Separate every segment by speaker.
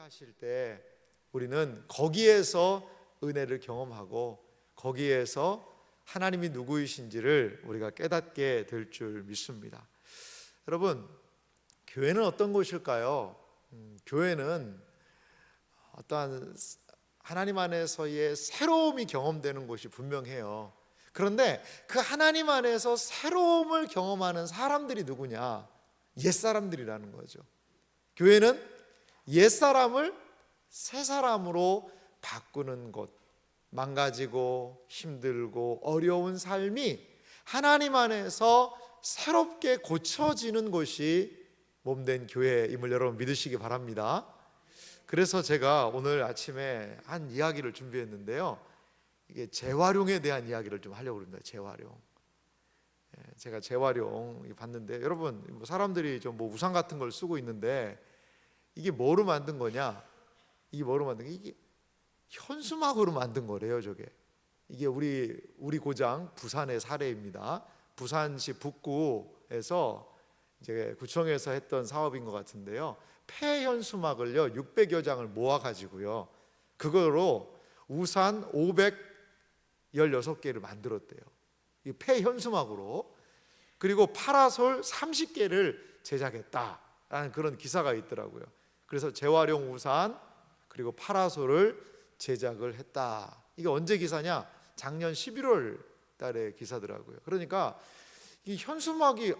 Speaker 1: 하실 때 우리는 거기에서 은혜를 경험하고 거기에서 하나님이 누구이신지를 우리가 깨닫게 될 줄 믿습니다. 여러분, 교회는 어떤 곳일까요? 교회는 어떠한 하나님 안에서의 새로움이 경험되는 곳이 분명해요. 그런데 그 하나님 안에서 새로움을 경험하는 사람들이 누구냐? 옛사람들이라는 거죠. 교회는 옛사람을 새사람으로 바꾸는 곳, 망가지고 힘들고 어려운 삶이 하나님 안에서 새롭게 고쳐지는 곳이 몸된 교회임을 여러분 믿으시기 바랍니다. 그래서 제가 오늘 아침에 한 이야기를 준비했는데요, 이게 재활용에 대한 이야기를 좀 하려고 합니다. 재활용. 제가 재활용 봤는데, 여러분 사람들이 좀 뭐 우산 같은 걸 쓰고 있는데 이게 뭐로 만든 거냐? 이게 뭐로 만든 게 이게 현수막으로 만든 거래요. 저게 이게 우리 고장 부산의 사례입니다. 부산시 북구에서 이제 구청에서 했던 사업인 것 같은데요. 폐현수막을요 600여 장을 모아가지고요 그거로 우산 516개를 만들었대요. 이 폐현수막으로. 그리고 파라솔 30개를 제작했다라는 그런 기사가 있더라고요. 그래서 재활용 우산 그리고 파라솔을 제작을 했다. 이게 언제 기사냐? 작년 11월 달에 기사더라고요. 그러니까 이 현수막이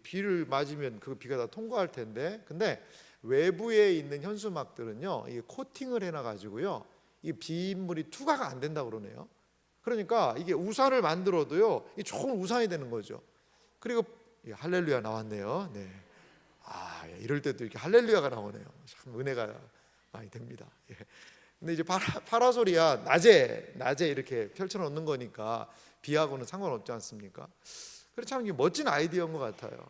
Speaker 1: 비를 맞으면 그 비가 다 통과할 텐데, 근데 외부에 있는 현수막들은요 이게 코팅을 해놔 가지고요 이 비인물이 투과가 안 된다고 그러네요. 그러니까 이게 우산을 만들어도요 이 좋은 우산이 되는 거죠. 그리고 할렐루야 나왔네요. 네. 이럴 때도 이렇게 할렐루야가 나오네요. 참 은혜가 많이 됩니다. 예. 근데 이제 파라솔이야 낮에 이렇게 펼쳐놓는 거니까 비하고는 상관없지 않습니까? 그래서 참 이게 멋진 아이디어인 것 같아요.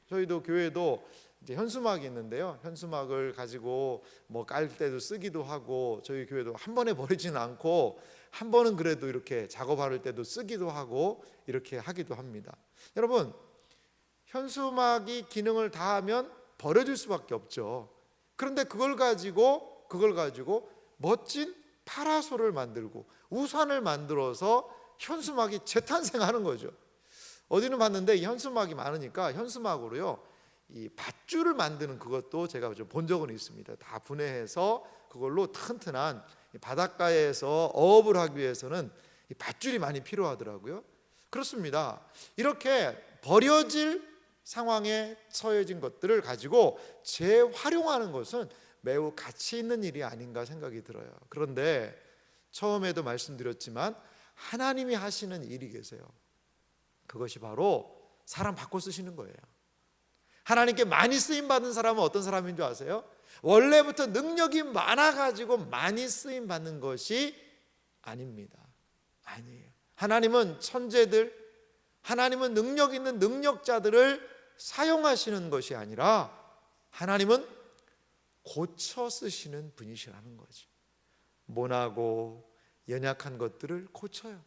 Speaker 1: 저희도 교회도 이제 현수막이 있는데요. 현수막을 가지고 뭐 깔 때도 쓰기도 하고, 저희 교회도 한 번에 버리지는 않고 한 번은 그래도 이렇게 작업할 때도 쓰기도 하고 이렇게 하기도 합니다. 여러분, 현수막이 기능을 다하면 버려질 수밖에 없죠. 그런데 그걸 가지고 멋진 파라솔을 만들고 우산을 만들어서 현수막이 재탄생하는 거죠. 어디는 봤는데 이 현수막이 많으니까 현수막으로요 이 밧줄을 만드는 그것도 제가 좀 본 적은 있습니다. 다 분해해서 그걸로 튼튼한 바닷가에서 어업을 하기 위해서는 이 밧줄이 많이 필요하더라고요. 그렇습니다. 이렇게 버려질 상황에 처해진 것들을 가지고 재활용하는 것은 매우 가치 있는 일이 아닌가 생각이 들어요. 그런데 처음에도 말씀드렸지만 하나님이 하시는 일이 계세요. 그것이 바로 사람 바꿔 쓰시는 거예요. 하나님께 많이 쓰임받은 사람은 어떤 사람인 줄 아세요? 원래부터 능력이 많아가지고 많이 쓰임받는 것이 아닙니다. 아니에요. 하나님은 천재들, 하나님은 능력 있는 능력자들을 사용하시는 것이 아니라 하나님은 고쳐 쓰시는 분이시라는 거죠. 모나고 연약한 것들을 고쳐요.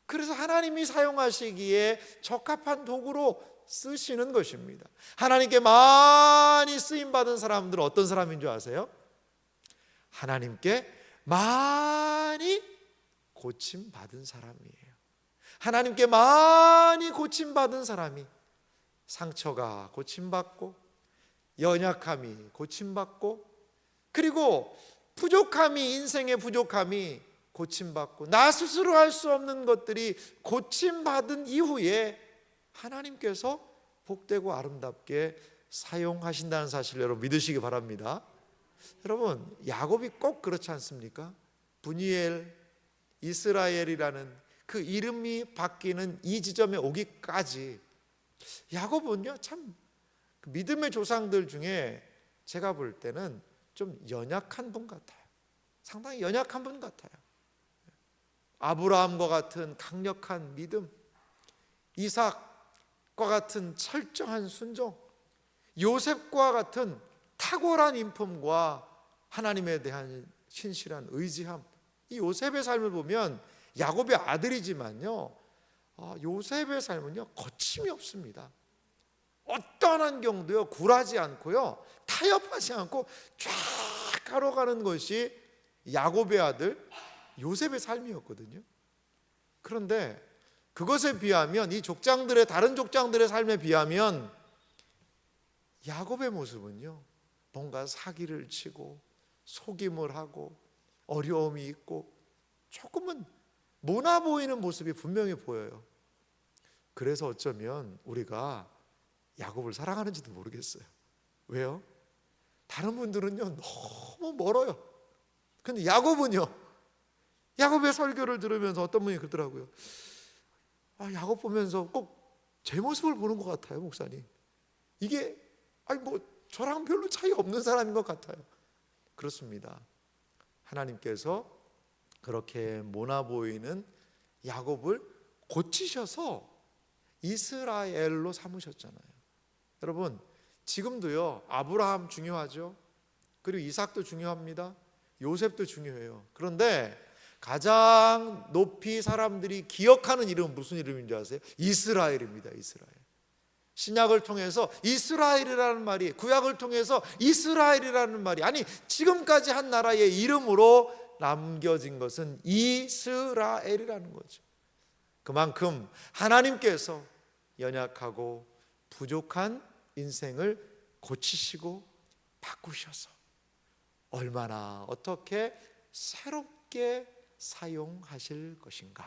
Speaker 1: 그래서 하나님이 사용하시기에 적합한 도구로 쓰시는 것입니다. 하나님께 많이 쓰임받은 사람들은 어떤 사람인 줄 아세요? 하나님께 많이 고침받은 사람이에요. 하나님께 많이 고침받은 사람이 상처가 고침받고 연약함이 고침받고 그리고 부족함이, 인생의 부족함이 고침받고 나 스스로 할 수 없는 것들이 고침받은 이후에 하나님께서 복되고 아름답게 사용하신다는 사실을 여러분 믿으시기 바랍니다. 여러분, 야곱이 꼭 그렇지 않습니까? 분이엘, 이스라엘이라는 그 이름이 바뀌는 이 지점에 오기까지 야곱은요 참 믿음의 조상들 중에 제가 볼 때는 좀 연약한 분 같아요. 상당히 연약한 분 같아요. 아브라함과 같은 강력한 믿음, 이삭과 같은 철저한 순종, 요셉과 같은 탁월한 인품과 하나님에 대한 신실한 의지함. 이 요셉의 삶을 보면 야곱의 아들이지만요 요셉의 삶은요 거침이 없습니다. 어떠한 환경도요 굴하지 않고요 타협하지 않고 쫙 걸어가는 것이 야곱의 아들 요셉의 삶이었거든요. 그런데 그것에 비하면 이 족장들의 다른 족장들의 삶에 비하면 야곱의 모습은요 뭔가 사기를 치고 속임을 하고 어려움이 있고 조금은 모나 보이는 모습이 분명히 보여요. 그래서 어쩌면 우리가 야곱을 사랑하는지도 모르겠어요. 왜요? 다른 분들은요 너무 멀어요. 근데 야곱은요, 야곱의 설교를 들으면서 어떤 분이 그러더라고요. 야곱 보면서 꼭 제 모습을 보는 것 같아요, 목사님. 이게 뭐 저랑 별로 차이 없는 사람인 것 같아요. 그렇습니다. 하나님께서 그렇게 모나 보이는 야곱을 고치셔서 이스라엘로 삼으셨잖아요. 여러분, 지금도요 아브라함 중요하죠. 그리고 이삭도 중요합니다. 요셉도 중요해요. 그런데 가장 높이 사람들이 기억하는 이름은 무슨 이름인 줄 아세요? 이스라엘입니다. 이스라엘. 신약을 통해서 이스라엘이라는 말이, 구약을 통해서 이스라엘이라는 말이, 아니 지금까지 한 나라의 이름으로 남겨진 것은 이스라엘이라는 거죠. 그만큼 하나님께서 연약하고 부족한 인생을 고치시고 바꾸셔서 얼마나 어떻게 새롭게 사용하실 것인가,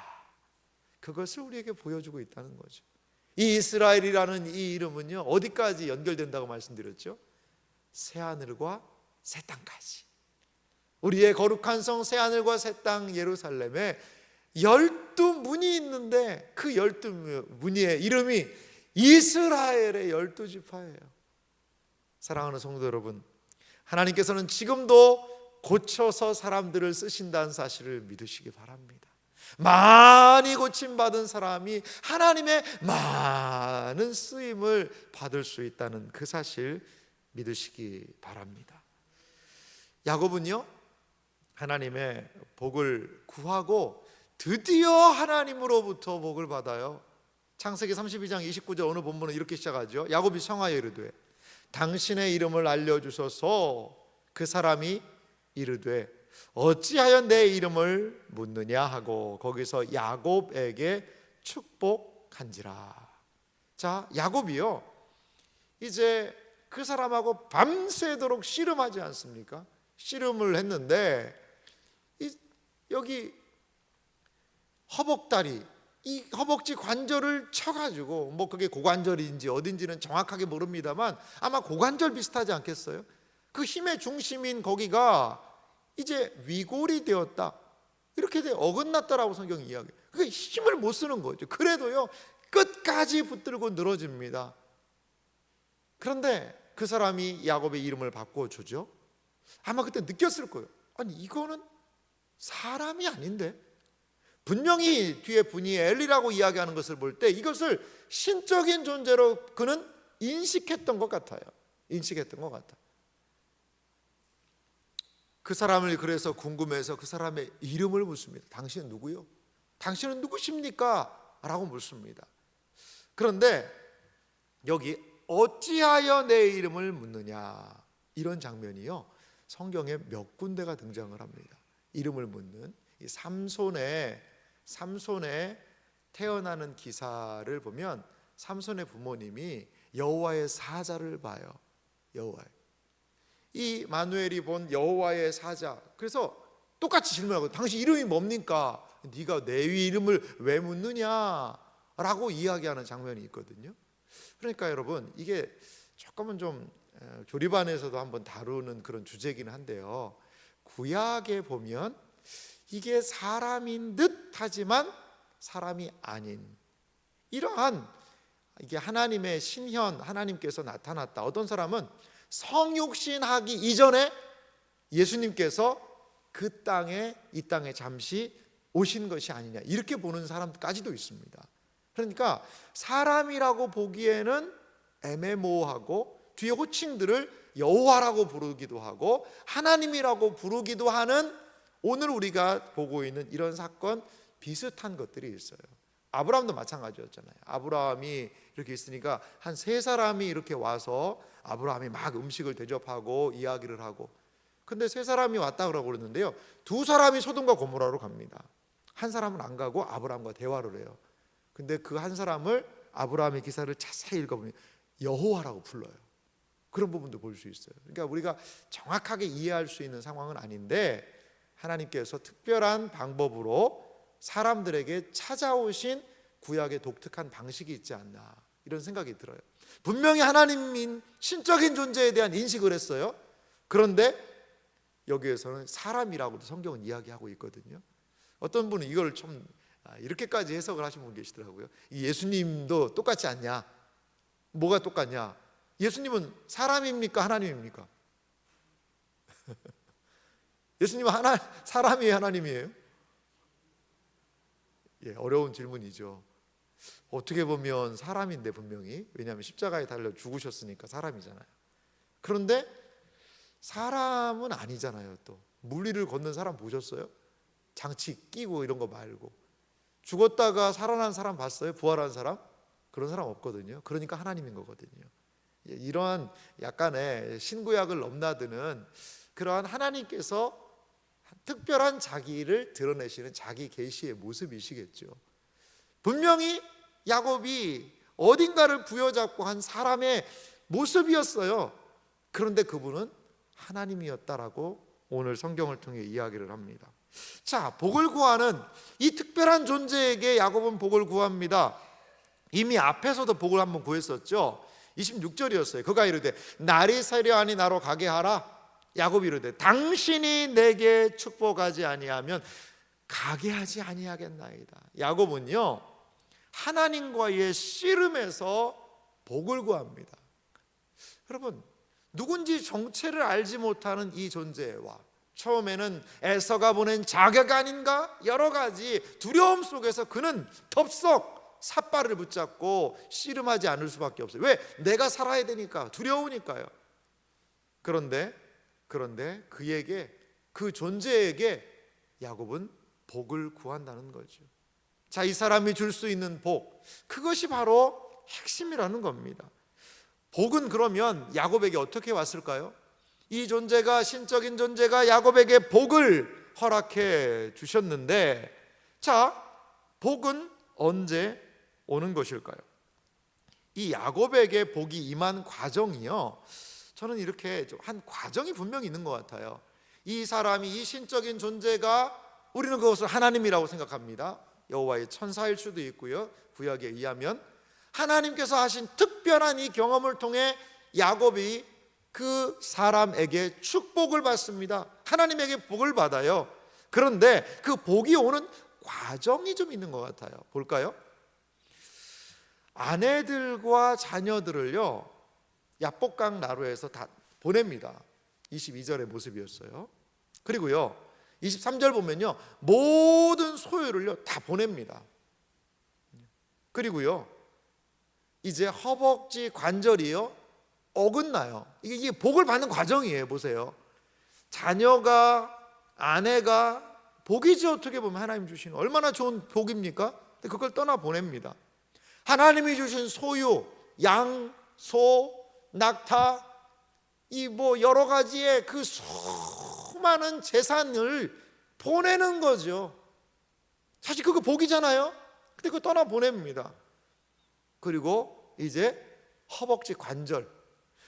Speaker 1: 그것을 우리에게 보여주고 있다는 거죠. 이 이스라엘이라는 이 이름은요 어디까지 연결된다고 말씀드렸죠? 새하늘과 새 땅까지. 우리의 거룩한 성 새하늘과 새 땅 예루살렘에 12문이 있는데 그 12문의 이름이 이스라엘의 12지파예요. 사랑하는 성도 여러분, 하나님께서는 지금도 고쳐서 사람들을 쓰신다는 사실을 믿으시기 바랍니다. 많이 고침받은 사람이 하나님의 많은 쓰임을 받을 수 있다는 그 사실 믿으시기 바랍니다. 야곱은요 하나님의 복을 구하고 드디어 하나님으로부터 복을 받아요. 창세기 32장 29절 어느 본문은 이렇게 시작하죠. 야곱이 청하여 이르되 당신의 이름을 알려주소서. 그 사람이 이르되 어찌하여 내 이름을 묻느냐 하고 거기서 야곱에게 축복한지라. 자, 야곱이요 이제 그 사람하고 밤새도록 씨름하지 않습니까? 씨름을 했는데 여기 허벅다리, 이 허벅지 관절을 쳐가지고, 뭐 그게 고관절인지 어딘지는 정확하게 모릅니다만 아마 고관절 비슷하지 않겠어요? 그 힘의 중심인 거기가 이제 위골이 되었다, 이렇게 어긋났다라고 성경이 이야기해요. 그게 힘을 못 쓰는 거죠. 그래도요 끝까지 붙들고 늘어집니다. 그런데 그 사람이 야곱의 이름을 바꿔주죠. 아마 그때 느꼈을 거예요. 아니 이거는 사람이 아닌데, 분명히 뒤에 분이 엘리라고 이야기하는 것을 볼 때 이것을 신적인 존재로 그는 인식했던 것 같아요. 인식했던 것 같아요. 그 사람을 그래서 궁금해서 그 사람의 이름을 묻습니다. 당신은 누구요? 당신은 누구십니까? 라고 묻습니다. 그런데 여기 어찌하여 내 이름을 묻느냐, 이런 장면이요 성경에 몇 군데가 등장을 합니다. 이름을 묻는 이 삼손의 태어나는 기사를 보면 삼손의 부모님이 여호와의 사자를 봐요. 여호와의, 이 마누엘이 본 여호와의 사자. 그래서 똑같이 질문하고 당신 이름이 뭡니까? 네가 내 이름을 왜 묻느냐? 라고 이야기하는 장면이 있거든요. 그러니까 여러분 이게 조금은 좀 조리반에서도 한번 다루는 그런 주제이긴 한데요, 구약에 보면 이게 사람인 듯 하지만 사람이 아닌 이러한, 이게 하나님의 신현, 하나님께서 나타났다. 어떤 사람은 성육신하기 이전에 예수님께서 그 땅에, 이 땅에 잠시 오신 것이 아니냐, 이렇게 보는 사람까지도 있습니다. 그러니까 사람이라고 보기에는 애매모호하고 뒤에 호칭들을 여호와라고 부르기도 하고 하나님이라고 부르기도 하는 오늘 우리가 보고 있는 이런 사건, 비슷한 것들이 있어요. 아브라함도 마찬가지였잖아요. 아브라함이 이렇게 있으니까 한 세 사람이 이렇게 와서 아브라함이 막 음식을 대접하고 이야기를 하고, 근데 세 사람이 왔다 그러고 그러는데요, 두 사람이 소돔과 고모라로 갑니다. 한 사람은 안 가고 아브라함과 대화를 해요. 근데 그 한 사람을 아브라함의 기사를 자세히 읽어보면 여호와라고 불러요. 그런 부분도 볼 수 있어요. 그러니까 우리가 정확하게 이해할 수 있는 상황은 아닌데 하나님께서 특별한 방법으로 사람들에게 찾아오신 구약의 독특한 방식이 있지 않나, 이런 생각이 들어요. 분명히 하나님인 신적인 존재에 대한 인식을 했어요. 그런데 여기에서는 사람이라고도 성경은 이야기하고 있거든요. 어떤 분은 이걸 좀 이렇게까지 해석을 하신 분 계시더라고요. 예수님도 똑같지 않냐? 뭐가 똑같냐? 예수님은 사람입니까? 하나님입니까? 예수님은 사람이에요? 하나님이에요? 예, 어려운 질문이죠. 어떻게 보면 사람인데 분명히, 왜냐하면 십자가에 달려 죽으셨으니까 사람이잖아요. 그런데 사람은 아니잖아요. 또 물리를 걷는 사람 보셨어요? 장치 끼고 이런 거 말고. 죽었다가 살아난 사람 봤어요? 부활한 사람? 그런 사람 없거든요. 그러니까 하나님인 거거든요. 이러한 약간의 신구약을 넘나드는 그러한 하나님께서 특별한 자기를 드러내시는 자기 계시의 모습이시겠죠. 분명히 야곱이 어딘가를 부여잡고 한 사람의 모습이었어요. 그런데 그분은 하나님이었다라고 오늘 성경을 통해 이야기를 합니다. 자, 복을 구하는 이 특별한 존재에게 야곱은 복을 구합니다. 이미 앞에서도 복을 한번 구했었죠. 26절이었어요. 그가 이르되 날이 새려하니 나로 가게 하라. 야곱이 이르되 당신이 내게 축복하지 아니하면 가게 하지 아니하겠나이다. 야곱은요, 하나님과의 씨름에서 복을 구합니다. 여러분, 누군지 정체를 알지 못하는 이 존재와 처음에는 에서가 보낸 자격 아닌가? 여러 가지 두려움 속에서 그는 덥석 삿발을 붙잡고 씨름하지 않을 수밖에 없어요. 왜? 내가 살아야 되니까, 두려우니까요. 그런데 그에게, 그 존재에게 야곱은 복을 구한다는 거죠. 자, 이 사람이 줄 수 있는 복, 그것이 바로 핵심이라는 겁니다. 복은 그러면 야곱에게 어떻게 왔을까요? 이 존재가, 신적인 존재가 야곱에게 복을 허락해 주셨는데, 자, 복은 언제 오는 것일까요? 이 야곱에게 복이 임한 과정이요, 저는 이렇게 한 과정이 분명히 있는 것 같아요. 이 사람이, 이 신적인 존재가, 우리는 그것을 하나님이라고 생각합니다. 여호와의 천사일 수도 있고요, 구약에 의하면 하나님께서 하신 특별한 이 경험을 통해 야곱이 그 사람에게 축복을 받습니다. 하나님에게 복을 받아요. 그런데 그 복이 오는 과정이 좀 있는 것 같아요. 볼까요? 아내들과 자녀들을요, 야복강 나루에서 다 보냅니다. 22절의 모습이었어요. 그리고요 23절 보면요, 모든 소유를요 다 보냅니다. 그리고요 이제 허벅지 관절이요 어긋나요. 이게 복을 받는 과정이에요. 보세요, 자녀가, 아내가 복이죠. 어떻게 보면 하나님 주시는 얼마나 좋은 복입니까? 근데 그걸 떠나 보냅니다. 하나님이 주신 소유, 양, 소, 낙타, 이 여러 가지의 그 수많은 재산을 보내는 거죠. 사실 그거 복이잖아요. 근데 그거 떠나 보냅니다. 그리고 이제 허벅지 관절,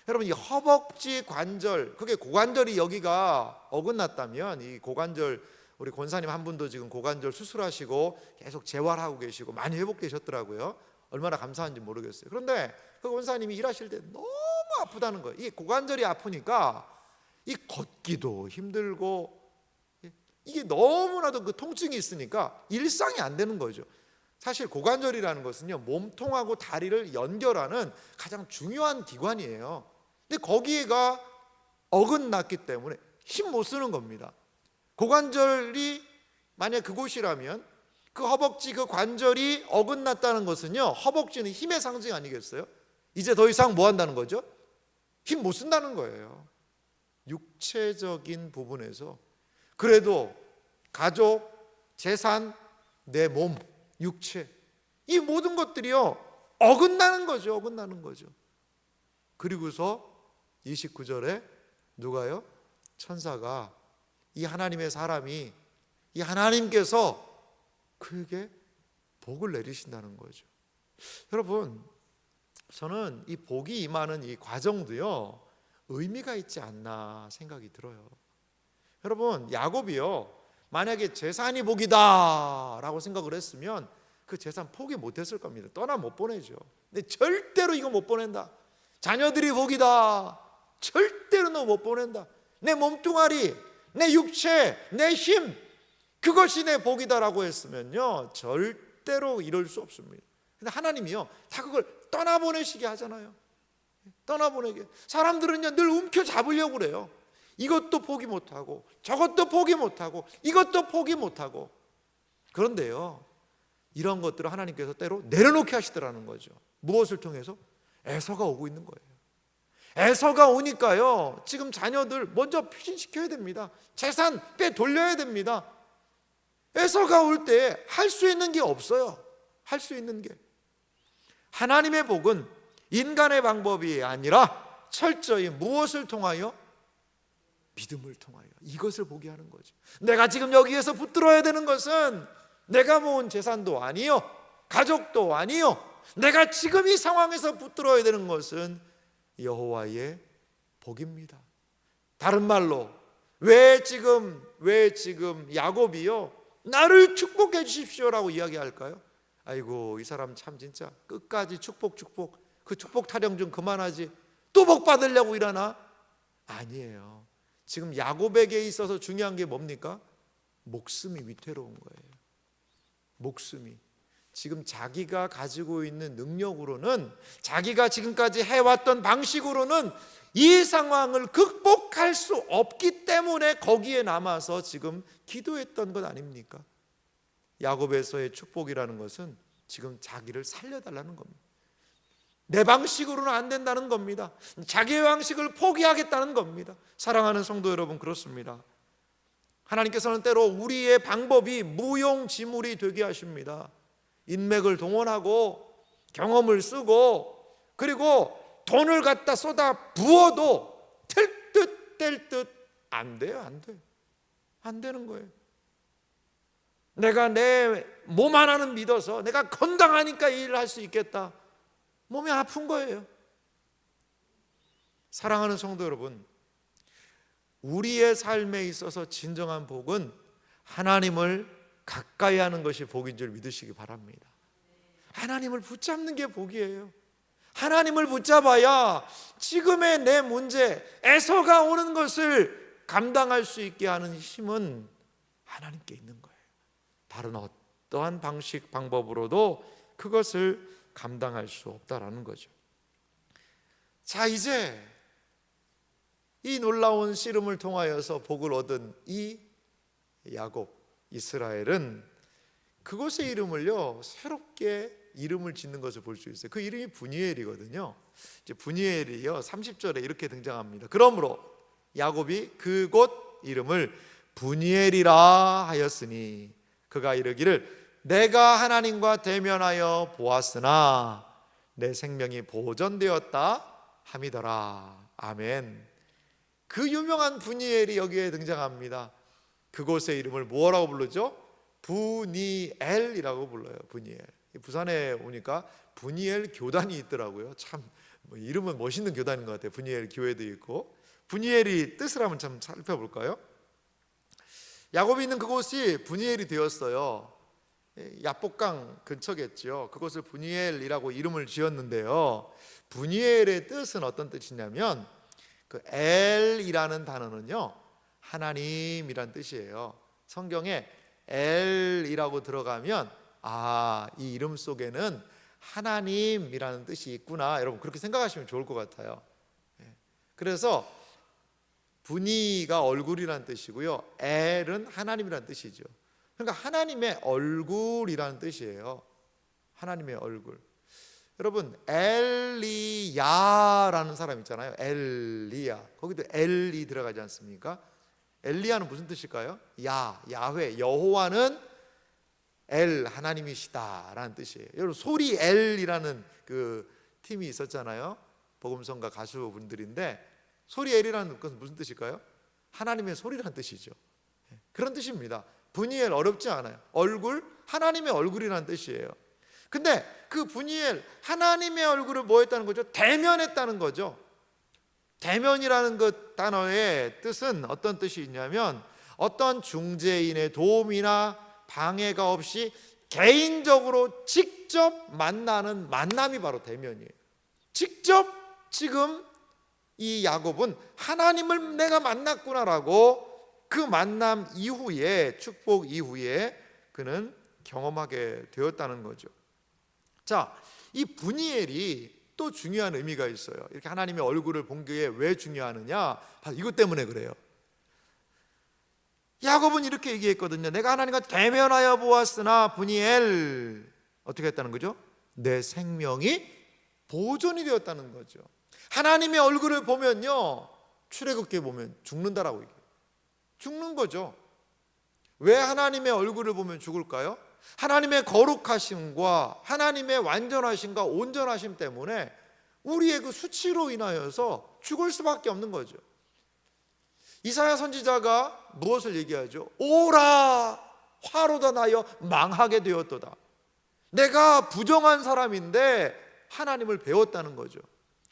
Speaker 1: 여러분 이 허벅지 관절, 그게 고관절이 여기가 어긋났다면, 이 고관절, 우리 권사님 한 분도 지금 고관절 수술하시고 계속 재활하고 계시고 많이 회복되셨더라고요. 얼마나 감사한지 모르겠어요. 그런데 그 권사님이 일하실 때 너무 아프다는 거예요. 이 고관절이 아프니까 이 걷기도 힘들고, 이게 너무나도 그 통증이 있으니까 일상이 안 되는 거죠. 사실 고관절이라는 것은요, 몸통하고 다리를 연결하는 가장 중요한 기관이에요. 근데 거기가 어긋났기 때문에 힘 못 쓰는 겁니다. 고관절이 만약 그곳이라면 그 허벅지, 그 관절이 어긋났다는 것은요, 허벅지는 힘의 상징 아니겠어요? 이제 더 이상 뭐 한다는 거죠? 힘 못 쓴다는 거예요. 육체적인 부분에서 그래도 가족, 재산, 내 몸, 육체, 이 모든 것들이요 어긋나는 거죠. 어긋나는 거죠. 그리고서 29절에 누가요? 천사가 이 하나님의 사람이 이 하나님께서 그에게 복을 내리신다는 거죠. 여러분, 저는 이 복이 임하는 이 과정도요 의미가 있지 않나 생각이 들어요. 여러분, 야곱이요 만약에 재산이 복이다 라고 생각을 했으면 그 재산 포기 못했을 겁니다. 떠나 못 보내죠. 근데 절대로 이거 못 보낸다. 자녀들이 복이다. 절대로 너 못 보낸다. 내 몸뚱아리, 내 육체, 내 힘, 그것이 내 복이다라고 했으면요 절대로 이럴 수 없습니다. 근데 하나님이요 다 그걸 떠나보내시게 하잖아요. 떠나보내게. 사람들은요 늘 움켜잡으려고 그래요. 이것도 포기 못하고 저것도 포기 못하고 이것도 포기 못하고. 그런데요 이런 것들을 하나님께서 때로 내려놓게 하시더라는 거죠. 무엇을 통해서? 에서가 오고 있는 거예요. 에서가 오니까요 지금 자녀들 먼저 피신시켜야 됩니다. 재산 빼돌려야 됩니다. 에서가 올 때 할 수 있는 게 없어요. 할 수 있는 게. 하나님의 복은 인간의 방법이 아니라 철저히 무엇을 통하여? 믿음을 통하여. 이것을 보게 하는 거죠. 내가 지금 여기에서 붙들어야 되는 것은 내가 모은 재산도 아니요 가족도 아니요 내가 지금 이 상황에서 붙들어야 되는 것은 여호와의 복입니다. 다른 말로 왜 지금 야곱이요 나를 축복해 주십시오라고 이야기할까요? 아이고 이 사람 참 진짜 끝까지 축복 그 축복 타령 좀 그만하지 또 복 받으려고 이러나? 아니에요. 지금 야곱에게 있어서 중요한 게 뭡니까? 목숨이 위태로운 거예요. 목숨이. 지금 자기가 가지고 있는 능력으로는 자기가 지금까지 해왔던 방식으로는 이 상황을 극복할 수 없기 때문에 거기에 남아서 지금 기도했던 것 아닙니까? 야곱에서의 축복이라는 것은 지금 자기를 살려달라는 겁니다. 내 방식으로는 안 된다는 겁니다. 자기의 방식을 포기하겠다는 겁니다. 사랑하는 성도 여러분, 그렇습니다. 하나님께서는 때로 우리의 방법이 무용지물이 되게 하십니다. 인맥을 동원하고 경험을 쓰고 그리고 돈을 갖다 쏟아 부어도 될 듯 될 듯 안 돼요. 안 되는 거예요. 내가 내 몸 하나는 믿어서 내가 건강하니까 이 일을 할 수 있겠다. 몸이 아픈 거예요. 사랑하는 성도 여러분, 우리의 삶에 있어서 진정한 복은 하나님을 가까이 하는 것이 복인 줄 믿으시기 바랍니다. 하나님을 붙잡는 게 복이에요. 하나님을 붙잡아야 지금의 내 문제, 에서가 오는 것을 감당할 수 있게 하는 힘은 하나님께 있는 거예요. 다른 어떠한 방식, 방법으로도 그것을 감당할 수 없다라는 거죠. 자, 이제 이 놀라운 씨름을 통하여서 복을 얻은 이 야곱, 이스라엘은 그곳의 이름을요 새롭게 이름을 짓는 것을 볼 수 있어요. 그 이름이 브니엘이거든요. 이제 브니엘이요 30절에 이렇게 등장합니다. 그러므로 야곱이 그곳 이름을 브니엘이라 하였으니 그가 이르기를 내가 하나님과 대면하여 보았으나 내 생명이 보존되었다 함이더라. 아멘. 그 유명한 브니엘이 여기에 등장합니다. 그곳의 이름을 뭐라고 부르죠? 브니엘이라고 불러요. 브니엘. 부산에 오니까 브니엘 교단이 있더라고요. 참 이름은 멋있는 교단인 것 같아요. 브니엘 교회도 있고. 브니엘이 뜻을 한번 좀 살펴볼까요? 야곱이 있는 그곳이 브니엘이 되었어요. 야복강 근처겠죠. 그곳을 브니엘이라고 이름을 지었는데요. 브니엘의 뜻은 어떤 뜻이냐면 그 엘이라는 단어는요 하나님이란 뜻이에요. 성경에 엘이라고 들어가면 이 이름 속에는 하나님이라는 뜻이 있구나. 여러분 그렇게 생각하시면 좋을 것 같아요. 그래서 분이가 얼굴이라는 뜻이고요. 엘은 하나님이라는 뜻이죠. 그러니까 하나님의 얼굴이라는 뜻이에요. 하나님의 얼굴. 여러분 엘리야라는 사람 있잖아요. 엘리야. 거기도 엘이 들어가지 않습니까? 엘리야는 무슨 뜻일까요? 야훼. 여호와는 엘 하나님이시다라는 뜻이에요. 여러분 소리 엘이라는 그 팀이 있었잖아요. 복음성가 가수분들인데 소리 엘이라는 것은 무슨 뜻일까요? 하나님의 소리라는 뜻이죠. 그런 뜻입니다. 분이엘 어렵지 않아요. 얼굴, 하나님의 얼굴이라는 뜻이에요. 근데 그 분이엘 하나님의 얼굴을 뭐 했다는 거죠? 대면했다는 거죠. 대면이라는 그 단어의 뜻은 어떤 뜻이 있냐면 어떤 중재인의 도움이나 방해가 없이 개인적으로 직접 만나는 만남이 바로 대면이에요. 직접 지금 이 야곱은 하나님을 내가 만났구나라고 그 만남 이후에, 축복 이후에 그는 경험하게 되었다는 거죠. 자, 이 분이엘이 또 중요한 의미가 있어요. 이렇게 하나님의 얼굴을 본 게 왜 중요하느냐? 바로 이것 때문에 그래요. 야곱은 이렇게 얘기했거든요. 내가 하나님과 대면하여 보았으나 분이엘 어떻게 했다는 거죠? 내 생명이 보존이 되었다는 거죠. 하나님의 얼굴을 보면요, 출애굽기에 보면 죽는다라고 얘기해요. 죽는 거죠. 왜 하나님의 얼굴을 보면 죽을까요? 하나님의 거룩하심과 하나님의 완전하심과 온전하심 때문에 우리의 그 수치로 인하여서 죽을 수밖에 없는 거죠. 이사야 선지자가 무엇을 얘기하죠? 오라 화로다 나여 망하게 되었도다. 내가 부정한 사람인데 하나님을 배웠다는 거죠.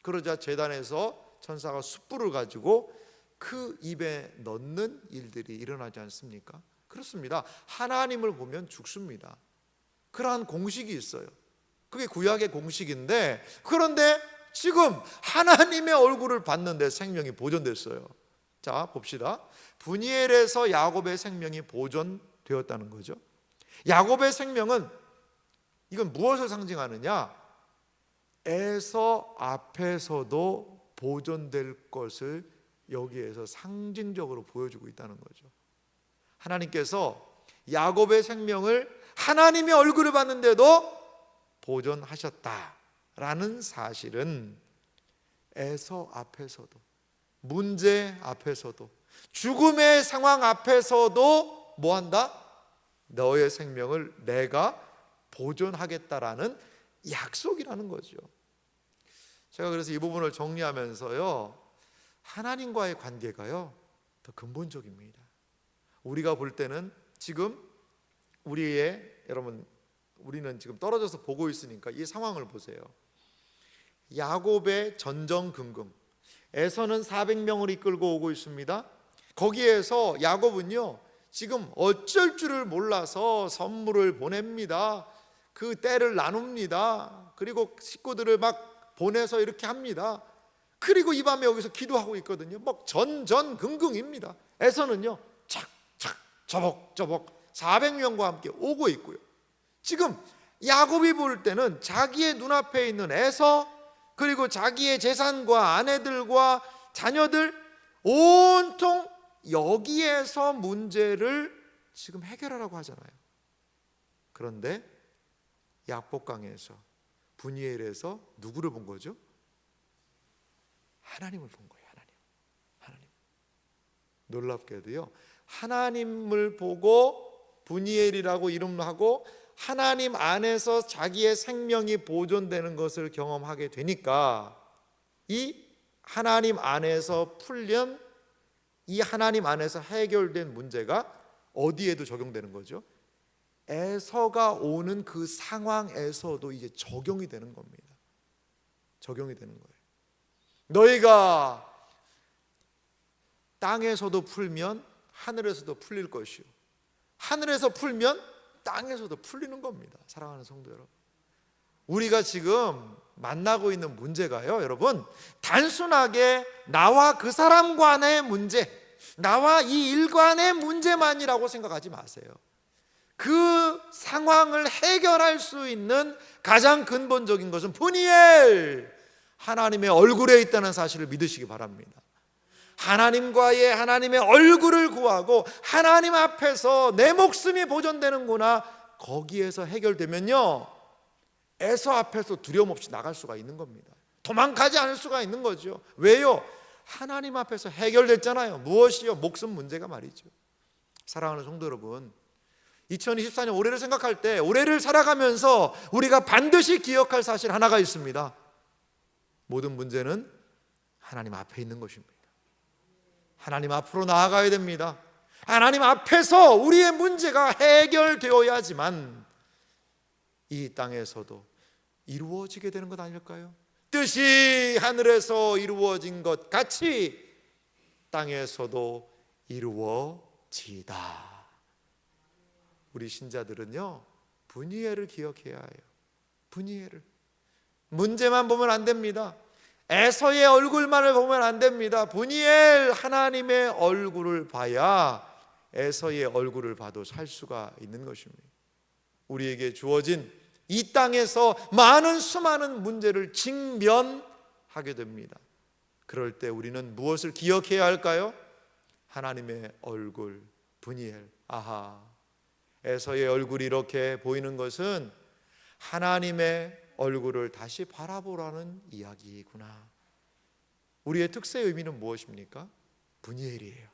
Speaker 1: 그러자 제단에서 천사가 숯불을 가지고 그 입에 넣는 일들이 일어나지 않습니까? 그렇습니다. 하나님을 보면 죽습니다. 그러한 공식이 있어요. 그게 구약의 공식인데, 그런데 지금 하나님의 얼굴을 봤는데 생명이 보존됐어요. 자, 봅시다. 분이엘에서 야곱의 생명이 보존되었다는 거죠. 야곱의 생명은 이건 무엇을 상징하느냐? 에서 앞에서도 보존될 것을 여기에서 상징적으로 보여주고 있다는 거죠. 하나님께서 야곱의 생명을 하나님의 얼굴을 봤는데도 보존하셨다라는 사실은 에서 앞에서도, 문제 앞에서도, 죽음의 상황 앞에서도 뭐한다? 너의 생명을 내가 보존하겠다라는 약속이라는 거죠. 제가 그래서 이 부분을 정리하면서요, 하나님과의 관계가요 더 근본적입니다. 우리가 볼 때는 지금 우리는 지금 떨어져서 보고 있으니까 이 상황을 보세요. 야곱의 전전긍긍, 에서는 400명을 이끌고 오고 있습니다. 거기에서 야곱은요 지금 어쩔 줄을 몰라서 선물을 보냅니다. 그 때를 나눕니다. 그리고 식구들을 막 보내서 이렇게 합니다. 그리고 이 밤에 여기서 기도하고 있거든요. 막 전전긍긍입니다. 에서는요 착착 저벅저벅 400명과 함께 오고 있고요. 지금 야곱이 볼 때는 자기의 눈앞에 있는 에서, 그리고 자기의 재산과 아내들과 자녀들 온통 여기에서 문제를 지금 해결하라고 하잖아요. 그런데 약복강에서, 분이엘에서 누구를 본 거죠? 하나님을 본 거예요. 하나님. 놀랍게도요, 하나님을 보고 분이엘이라고 이름하고 하나님 안에서 자기의 생명이 보존되는 것을 경험하게 되니까 이 하나님 안에서 풀린, 이 하나님 안에서 해결된 문제가 어디에도 적용되는 거죠? 에서가 오는 그 상황에서도 이제 적용이 되는 겁니다. 적용이 되는 거예요. 너희가 땅에서도 풀면 하늘에서도 풀릴 것이요, 하늘에서 풀면 땅에서도 풀리는 겁니다. 사랑하는 성도 여러분, 우리가 지금 만나고 있는 문제가요, 여러분, 단순하게 나와 그 사람 간의 문제, 나와 이 일 간의 문제만이라고 생각하지 마세요. 그 상황을 해결할 수 있는 가장 근본적인 것은 분이엘, 하나님의 얼굴에 있다는 사실을 믿으시기 바랍니다. 하나님의 얼굴을 구하고 하나님 앞에서 내 목숨이 보존되는구나, 거기에서 해결되면요 에서 앞에서 두려움 없이 나갈 수가 있는 겁니다. 도망가지 않을 수가 있는 거죠. 왜요? 하나님 앞에서 해결됐잖아요. 무엇이요? 목숨 문제가 말이죠. 사랑하는 성도 여러분, 2024년 올해를 생각할 때, 올해를 살아가면서 우리가 반드시 기억할 사실 하나가 있습니다. 모든 문제는 하나님 앞에 있는 것입니다. 하나님 앞으로 나아가야 됩니다. 하나님 앞에서 우리의 문제가 해결되어야지만 이 땅에서도 이루어지게 되는 것 아닐까요? 뜻이 하늘에서 이루어진 것 같이 땅에서도 이루어지이다. 우리 신자들은요, 분이엘을 기억해야 해요. 분이엘을. 문제만 보면 안 됩니다. 에서의 얼굴만을 보면 안 됩니다. 분이엘, 하나님의 얼굴을 봐야 에서의 얼굴을 봐도 살 수가 있는 것입니다. 우리에게 주어진 이 땅에서 많은 수많은 문제를 직면하게 됩니다. 그럴 때 우리는 무엇을 기억해야 할까요? 하나님의 얼굴, 분이엘. 아하, 에서의 얼굴이 이렇게 보이는 것은 하나님의 얼굴을 다시 바라보라는 이야기구나. 우리의 특세의 의미는 무엇입니까? 분이엘이에요.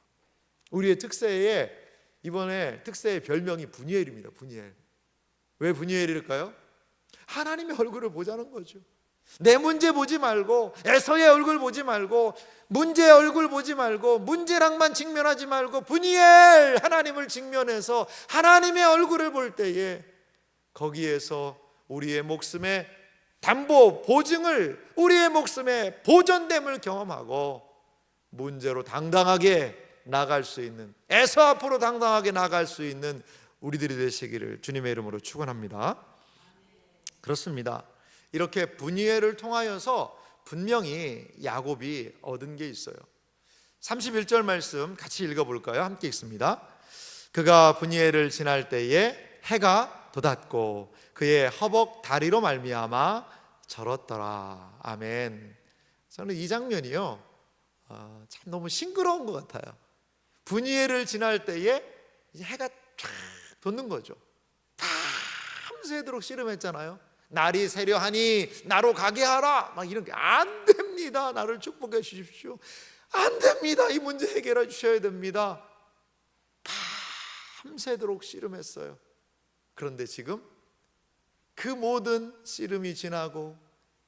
Speaker 1: 우리의 특세의, 이번에 특세의 별명이 분이엘입니다. 분이엘. 왜 분이엘일까요? 하나님의 얼굴을 보자는 거죠. 내 문제 보지 말고, 에서의 얼굴 보지 말고, 문제의 얼굴 보지 말고, 문제랑만 직면하지 말고 분이엘, 하나님을 직면해서 하나님의 얼굴을 볼 때에 거기에서 우리의 목숨의 담보, 보증을, 우리의 목숨의 보존됨을 경험하고 문제로 당당하게 나갈 수 있는, 에서 앞으로 당당하게 나갈 수 있는 우리들이 되시기를 주님의 이름으로 축원합니다. 그렇습니다. 이렇게 분이엘을 통하여서 분명히 야곱이 얻은 게 있어요. 31절 말씀 같이 읽어볼까요? 함께 읽습니다. 그가 분이엘을 지날 때에 해가 돋았고 그의 허벅 다리로 말미암아 절었더라. 아멘. 저는 이 장면이요, 참 너무 싱그러운 것 같아요. 분이엘을 지날 때에 이제 해가 쫙 돋는 거죠. 밤새도록 씨름했잖아요. 날이 새려하니 나로 가게 하라, 막 이런 게 안 됩니다. 나를 축복해 주십시오. 안 됩니다. 이 문제 해결해 주셔야 됩니다. 밤새도록 씨름했어요. 그런데 지금 그 모든 씨름이 지나고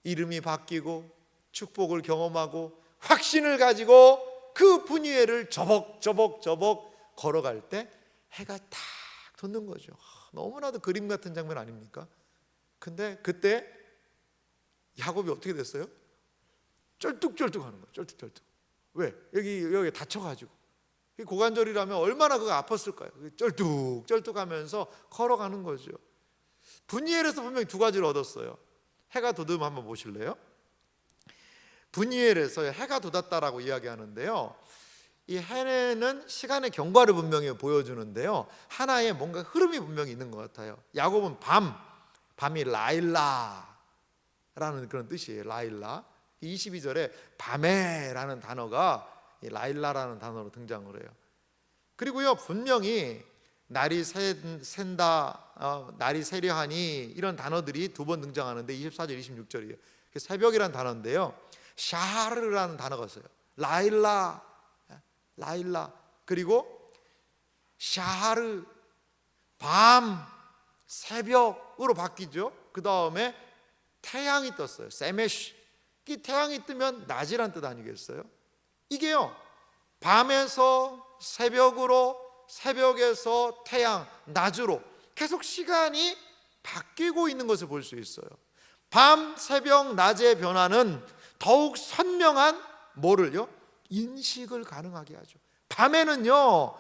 Speaker 1: 이름이 바뀌고 축복을 경험하고 확신을 가지고 그 분이엘을 저벅저벅 걸어갈 때 해가 딱 돋는 거죠. 너무나도 그림 같은 장면 아닙니까? 근데 그때 야곱이 어떻게 됐어요? 쩔뚝쩔뚝 하는 거예요. 쩔뚝쩔뚝. 왜? 여기 다쳐가지고. 고관절이라면 얼마나 그거 아팠을까요? 쩔뚝쩔뚝 하면서 걸어가는 거죠. 분이엘에서 분명히 두 가지를 얻었어요. 해가 돋으면 한번 보실래요? 분이엘에서 해가 돋았다라고 이야기하는데요, 이 해는 시간의 경과를 분명히 보여주는데요, 하나의 뭔가 흐름이 분명히 있는 것 같아요. 야곱은 밤이 라일라라는 그런 뜻이에요. 라일라. 22절에 밤에라는 단어가 라일라라는 단어로 등장을 해요. 그리고요, 분명히 날이 샌다, 날이 새려하니 이런 단어들이 두 번 등장하는데 24절, 26절이에요. 새벽이라는 단어인데요, 샤르라는 단어가 있어요. 라일라, 그리고 샤르, 밤, 새벽으로 바뀌죠. 그 다음에 태양이 떴어요. 세메쉬. 이 태양이 뜨면 낮이란 뜻 아니겠어요? 이게요, 밤에서 새벽으로, 새벽에서 태양, 낮으로 계속 시간이 바뀌고 있는 것을 볼 수 있어요. 밤, 새벽, 낮의 변화는 더욱 선명한 뭐를요? 인식을 가능하게 하죠. 밤에는요,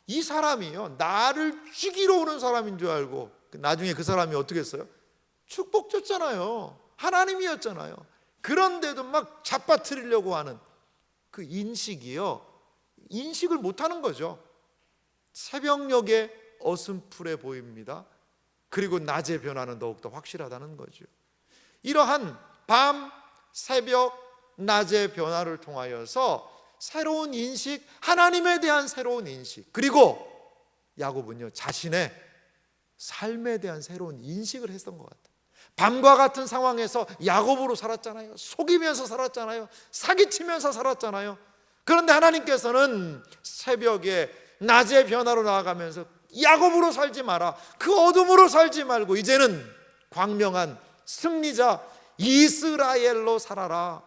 Speaker 1: 이 사람이요, 나를 죽이러 오는 사람인 줄 알고 나중에 그 사람이 어떻게 했어요? 축복 줬잖아요. 하나님이었잖아요. 그런데도 막 잡아뜨리려고 하는 그 인식이요, 인식을 못하는 거죠. 새벽녘에 어슴푸레 보입니다. 그리고 낮의 변화는 더욱더 확실하다는 거죠. 이러한 밤, 새벽, 낮의 변화를 통하여서 새로운 인식, 하나님에 대한 새로운 인식, 그리고 야곱은요, 자신의 삶에 대한 새로운 인식을 했던 것 같아요. 밤과 같은 상황에서 야곱으로 살았잖아요. 속이면서 살았잖아요. 사기치면서 살았잖아요. 그런데 하나님께서는 새벽에 낮의 변화로 나아가면서 야곱으로 살지 마라. 그 어둠으로 살지 말고 이제는 광명한 승리자 이스라엘로 살아라.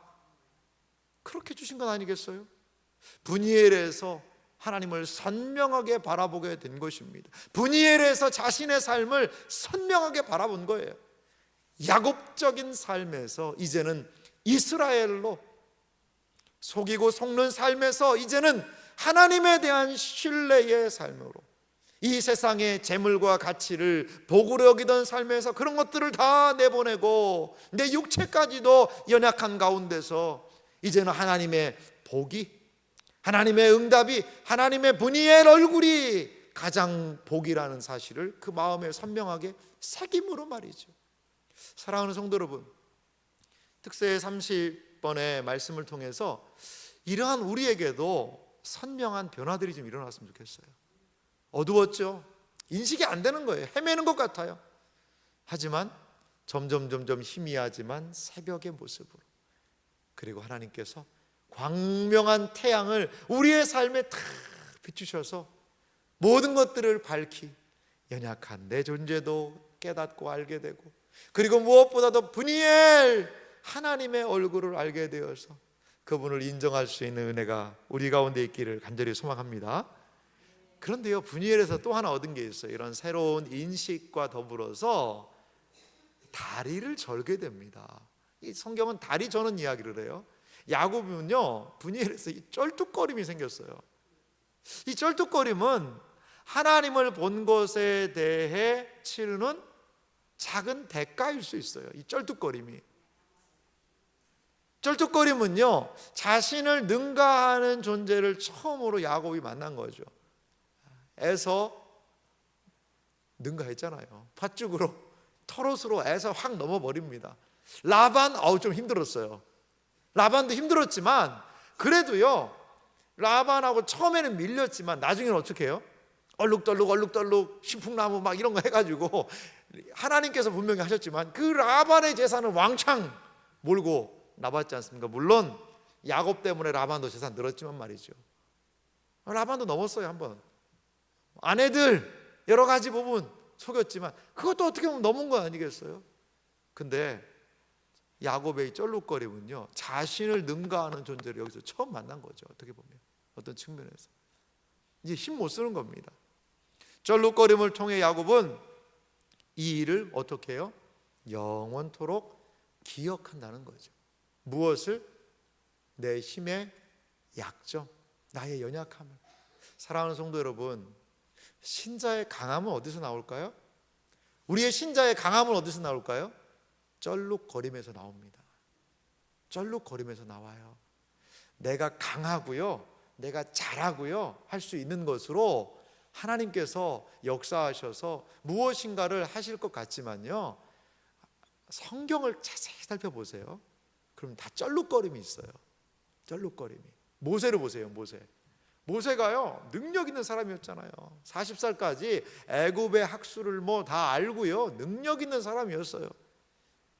Speaker 1: 그렇게 주신 건 아니겠어요? 브니엘에서 하나님을 선명하게 바라보게 된 것입니다. 브니엘에서 자신의 삶을 선명하게 바라본 거예요. 야곱적인 삶에서 이제는 이스라엘로, 속이고 속는 삶에서 이제는 하나님에 대한 신뢰의 삶으로, 이 세상의 재물과 가치를 복으로 여기던 삶에서 그런 것들을 다 내보내고 내 육체까지도 연약한 가운데서 이제는 하나님의 복이, 하나님의 응답이, 하나님의 브니엘 얼굴이 가장 복이라는 사실을 그 마음에 선명하게 새김으로 말이죠. 사랑하는 성도 여러분, 특세 30번의 말씀을 통해서 이러한 우리에게도 선명한 변화들이 좀 일어났으면 좋겠어요. 어두웠죠. 인식이 안 되는 거예요. 헤매는 것 같아요. 하지만 점점 희미하지만 새벽의 모습으로, 그리고 하나님께서 광명한 태양을 우리의 삶에 탁 비추셔서 모든 것들을 밝히 연약한 내 존재도 깨닫고 알게 되고, 그리고 무엇보다도 브니엘 하나님의 얼굴을 알게 되어서 그분을 인정할 수 있는 은혜가 우리 가운데 있기를 간절히 소망합니다. 그런데요, 브니엘에서 또 하나 얻은 게 있어요. 이런 새로운 인식과 더불어서 다리를 절게 됩니다. 이 성경은 다리 저는 이야기를 해요. 야곱은요, 브니엘에서 이 쩔뚝거림이 생겼어요. 이 쩔뚝거림은 하나님을 본 것에 대해 치르는 작은 대가일 수 있어요. 이 쩔뚝거림이. 쩔뚝거림은요, 자신을 능가하는 존재를 처음으로 야곱이 만난 거죠. 에서 능가했잖아요. 팥죽으로, 털옷으로 에서 확 넘어버립니다. 라반 좀 힘들었어요. 라반도 힘들었지만 그래도요, 라반하고 처음에는 밀렸지만 나중에는 어떻게 해요? 얼룩덜룩 신풍나무 막 이런 거 해가지고 하나님께서 분명히 하셨지만 그 라반의 재산을 왕창 몰고 나봤지 않습니까? 물론 야곱 때문에 라반도 재산 늘었지만 말이죠. 라반도 넘었어요. 한번 아내들 여러 가지 부분 속였지만 그것도 어떻게 보면 넘은 거 아니겠어요? 근데 야곱의 쩔룩거림은요, 자신을 능가하는 존재를 여기서 처음 만난 거죠. 어떻게 보면 어떤 측면에서 이제 힘 못 쓰는 겁니다. 쩔룩거림을 통해 야곱은 이 일을 어떻게 해요? 영원토록 기억한다는 거죠. 무엇을? 내 힘의 약점, 나의 연약함을. 사랑하는 성도 여러분, 신자의 강함은 어디서 나올까요? 우리의 신자의 강함은 어디서 나올까요? 쩔룩거림에서 나옵니다. 쩔룩거림에서 나와요. 내가 강하고요, 내가 잘하고요 할 수 있는 것으로 하나님께서 역사하셔서 무엇인가를 하실 것 같지만요, 성경을 자세히 살펴보세요. 그럼 다 쩔룩거림이 있어요. 쩔룩거림이. 모세를 보세요. 모세가요, 능력 있는 사람이었잖아요. 40살까지 애굽의 학술을 다 알고요, 능력 있는 사람이었어요.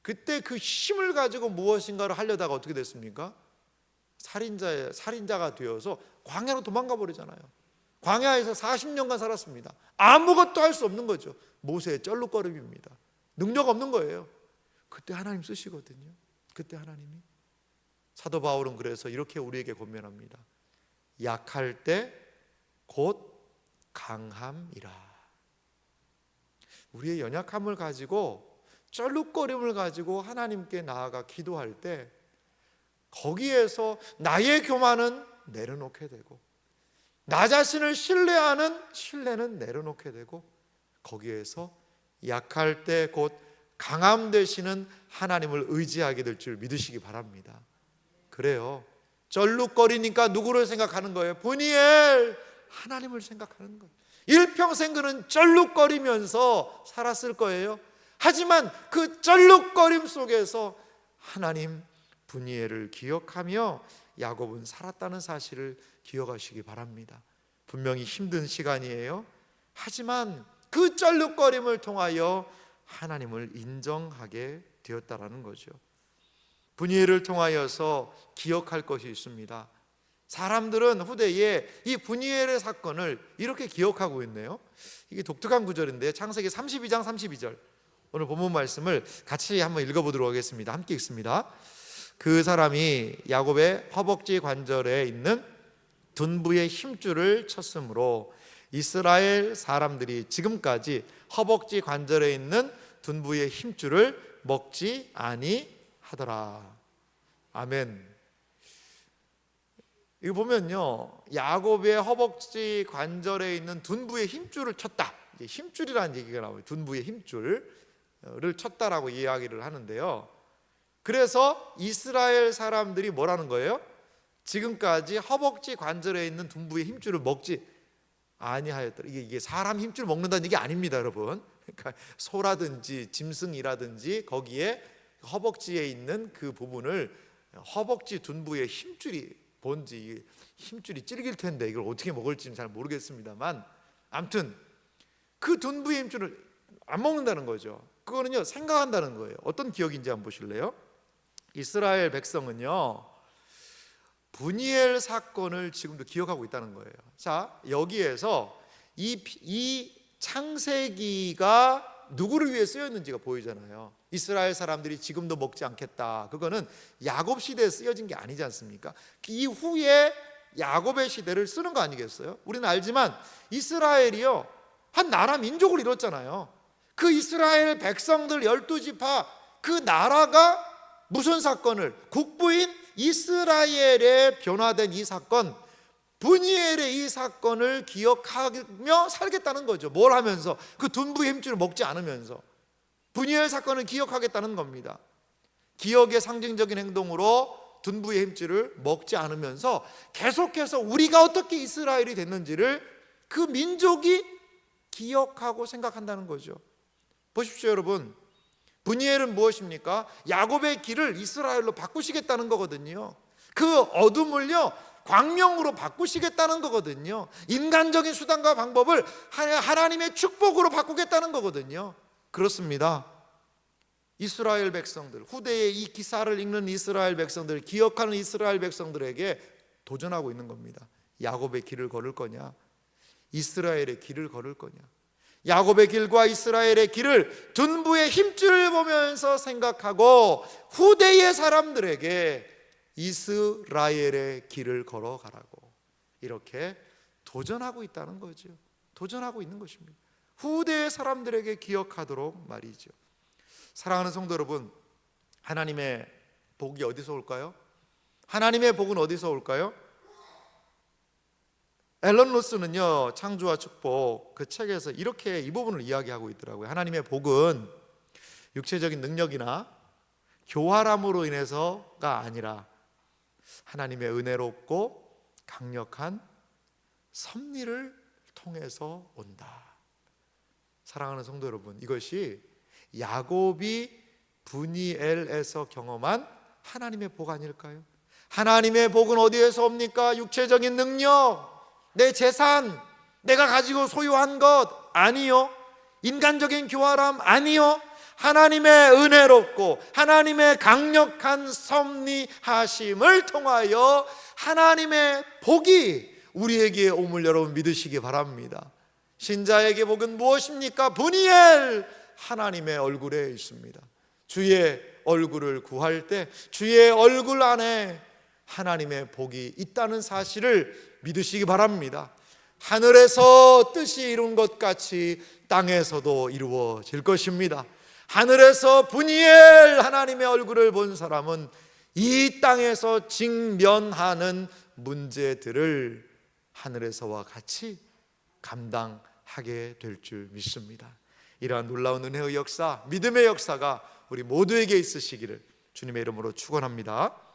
Speaker 1: 그때 그 힘을 가지고 무엇인가를 하려다가 어떻게 됐습니까? 살인자가 되어서 광야로 도망가 버리잖아요. 광야에서 40년간 살았습니다. 아무것도 할 수 없는 거죠. 모세의 쩔룩거림입니다. 능력 없는 거예요. 그때 하나님 쓰시거든요. 그때 하나님이. 사도 바울은 그래서 이렇게 우리에게 권면합니다. 약할 때 곧 강함이라. 우리의 연약함을 가지고, 쩔룩거림을 가지고 하나님께 나아가 기도할 때 거기에서 나의 교만은 내려놓게 되고, 나 자신을 신뢰는 내려놓게 되고, 거기에서 약할 때 곧 강함 되시는 하나님을 의지하게 될 줄 믿으시기 바랍니다. 그래요. 쩔룩거리니까 누구를 생각하는 거예요? 브니엘 하나님을 생각하는 거예요. 일평생 그는 쩔룩거리면서 살았을 거예요. 하지만 그 쩔룩거림 속에서 하나님 브니엘을 기억하며 야곱은 살았다는 사실을 기억하시기 바랍니다. 분명히 힘든 시간이에요. 하지만 그 쩔룩거림을 통하여 하나님을 인정하게 되었다라는 거죠. 브니엘을 통하여서 기억할 것이 있습니다. 사람들은 후대에 이 브니엘의 사건을 이렇게 기억하고 있네요. 이게 독특한 구절인데 창세기 32장 32절 오늘 본문 말씀을 같이 한번 읽어보도록 하겠습니다. 함께 읽습니다. 그 사람이 야곱의 허벅지 관절에 있는 둔부의 힘줄을 쳤으므로 이스라엘 사람들이 지금까지 허벅지 관절에 있는 둔부의 힘줄을 먹지 아니하더라. 아멘. 이거 보면요, 야곱의 허벅지 관절에 있는 둔부의 힘줄을 쳤다. 힘줄이라는 얘기가 나와요. 둔부의 힘줄을 쳤다라고 이야기를 하는데요. 그래서 이스라엘 사람들이 뭐라는 거예요? 지금까지 허벅지 관절에 있는 둔부의 힘줄을 먹지 아니하였더라. 이게 사람 힘줄 먹는다는 얘기 아닙니다, 여러분. 그러니까 소라든지 짐승이라든지 거기에 허벅지에 있는 그 부분을 허벅지 둔부의 힘줄이 뭔지, 힘줄이 찔길 텐데 이걸 어떻게 먹을지는 잘 모르겠습니다만 아무튼 그 둔부의 힘줄을 안 먹는다는 거죠. 그거는요, 생각한다는 거예요. 어떤 기억인지 한번 보실래요? 이스라엘 백성은요, 브니엘 사건을 지금도 기억하고 있다는 거예요. 자, 여기에서 이 창세기가 누구를 위해 쓰였는지가 보이잖아요. 이스라엘 사람들이 지금도 먹지 않겠다. 그거는 야곱 시대에 쓰여진 게 아니지 않습니까? 이후에 야곱의 시대를 쓰는 거 아니겠어요? 우리는 알지만 이스라엘이요, 한 나라 민족을 이뤘잖아요. 그 이스라엘 백성들 12지파 그 나라가 무슨 사건을, 국부인 이스라엘에 변화된 이 사건, 브니엘의 이 사건을 기억하며 살겠다는 거죠. 뭘 하면서? 그 둔부의 힘줄을 먹지 않으면서 브니엘 사건을 기억하겠다는 겁니다. 기억의 상징적인 행동으로 둔부의 힘줄을 먹지 않으면서 계속해서 우리가 어떻게 이스라엘이 됐는지를 그 민족이 기억하고 생각한다는 거죠. 보십시오, 여러분. 브니엘은 무엇입니까? 야곱의 길을 이스라엘로 바꾸시겠다는 거거든요. 그 어둠을요, 광명으로 바꾸시겠다는 거거든요. 인간적인 수단과 방법을 하나님의 축복으로 바꾸겠다는 거거든요. 그렇습니다. 이스라엘 백성들, 후대에 이 기사를 읽는 이스라엘 백성들, 기억하는 이스라엘 백성들에게 도전하고 있는 겁니다. 야곱의 길을 걸을 거냐, 이스라엘의 길을 걸을 거냐. 야곱의 길과 이스라엘의 길을 둔부의 힘줄을 보면서 생각하고 후대의 사람들에게 이스라엘의 길을 걸어가라고 이렇게 도전하고 있다는 거죠. 도전하고 있는 것입니다. 후대의 사람들에게 기억하도록 말이죠. 사랑하는 성도 여러분, 하나님의 복이 어디서 올까요? 하나님의 복은 어디서 올까요? 앨런 로스는요, 창조와 축복 그 책에서 이렇게 이 부분을 이야기하고 있더라고요. 하나님의 복은 육체적인 능력이나 교활함으로 인해서가 아니라 하나님의 은혜롭고 강력한 섭리를 통해서 온다. 사랑하는 성도 여러분, 이것이 야곱이 브니엘에서 경험한 하나님의 복 아닐까요? 하나님의 복은 어디에서 옵니까? 육체적인 능력, 내 재산, 내가 가지고 소유한 것 아니요. 인간적인 교활함 아니요. 하나님의 은혜롭고 하나님의 강력한 섭리하심을 통하여 하나님의 복이 우리에게 옴을 여러분 믿으시기 바랍니다. 신자에게 복은 무엇입니까? 브니엘, 하나님의 얼굴에 있습니다. 주의 얼굴을 구할 때 주의 얼굴 안에 하나님의 복이 있다는 사실을 믿으시기 바랍니다. 하늘에서 뜻이 이룬 것 같이 땅에서도 이루어질 것입니다. 하늘에서 브니엘 하나님의 얼굴을 본 사람은 이 땅에서 직면하는 문제들을 하늘에서와 같이 감당하게 될 줄 믿습니다. 이러한 놀라운 은혜의 역사, 믿음의 역사가 우리 모두에게 있으시기를 주님의 이름으로 축원합니다.